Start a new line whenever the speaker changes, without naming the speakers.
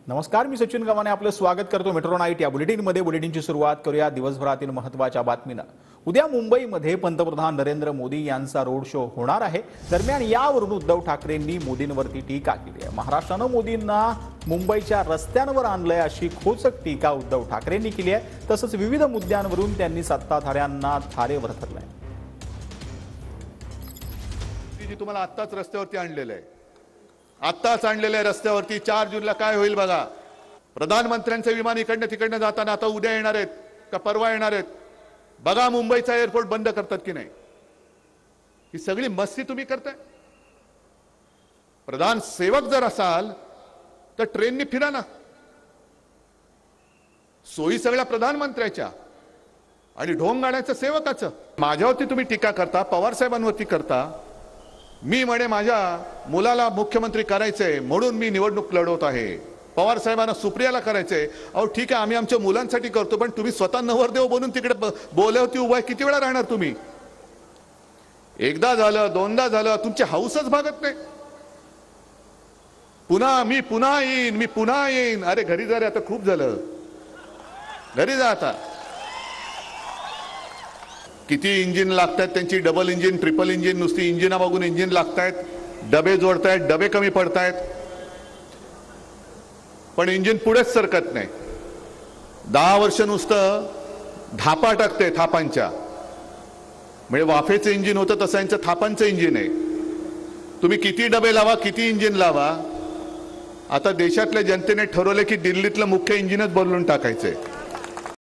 नमस्कार, मी सचिन गव्हाणे आपलं स्वागत करतो मेट्रो नाईट या बुलेटिनमध्ये। बुलेटिनची सुरुवात करूया दिवसभरातील महत्त्वाच्या बातमीनं। उद्या मुंबईमध्ये पंतप्रधान नरेंद्र मोदी यांचा रोड शो होणार आहे। दरम्यान यावरून उद्धव ठाकरेंनी मोदींवरती टीका केली आहे। महाराष्ट्रानं मोदींना मुंबईच्या रस्त्यांवर आणलंय अशी खोचक टीका उद्धव ठाकरेंनी केली आहे। तसंच विविध मुद्द्यांवरून त्यांनी सत्ताधाऱ्यांना थारेवर धरलंय।
तुम्हाला आत्ताच रस्त्यावरती आणलेलं आहे, आत्ताच आणलेलं आहे रस्त्यावरती। 4 जूनला काय होईल बघा। प्रधानमंत्र्यांचे विमान इकडनं तिकडनं जाताना आता उद्या येणार आहेत का परवा येणार आहेत बघा। मुंबईचा एअरपोर्ट बंद करतात की नाही, ही सगळी मस्ती तुम्ही करताय। प्रधान सेवक जर असाल तर ट्रेननी फिरा ना, सोयी सगळ्या प्रधानमंत्र्याच्या आणि ढोंग गाण्याचं सेवकाचं। माझ्यावरती तुम्ही टीका करता, पवार साहेबांवरती करता। मी म्हणे माझ्या मुलाला मुख्यमंत्री करायचंय म्हणून मी निवडणूक लढवत आहे, पवार साहेबांना सुप्रियाला करायचंय। अहो ठीक आहे, आम्ही आमच्या मुलांसाठी करतो, पण तुम्ही स्वतः नवरदेव बनून तिकडे बोल्यावरती उभा किती वेळा राहणार तुम्ही? एकदा झालं, दोनदा झालं, तुमची हौसच भागत नाही। मी पुन्हा येईन, मी पुन्हा येईन। अरे घरी जा रे, आता खूप झालं, घरी जा आता। किती इंजिन लागतात त्यांची, डबल इंजिन, ट्रिपल इंजिन, नुसती इंजिना बघून इंजिन लागतायत, डबे जोडतायत, डबे कमी पडतायत, पण इंजिन पुढेच सरकत नाही। 10 वर्ष नुसतं धापा टाकते थापांच्या, म्हणजे वाफेचं इंजिन होतं तसं यांचं थापांचं इंजिन आहे। तुम्ही किती डबे लावा, किती इंजिन लावा, आता देशातल्या जनतेने ठरवले की दिल्लीतलं मुख्य इंजिनच बदलून टाकायचंय।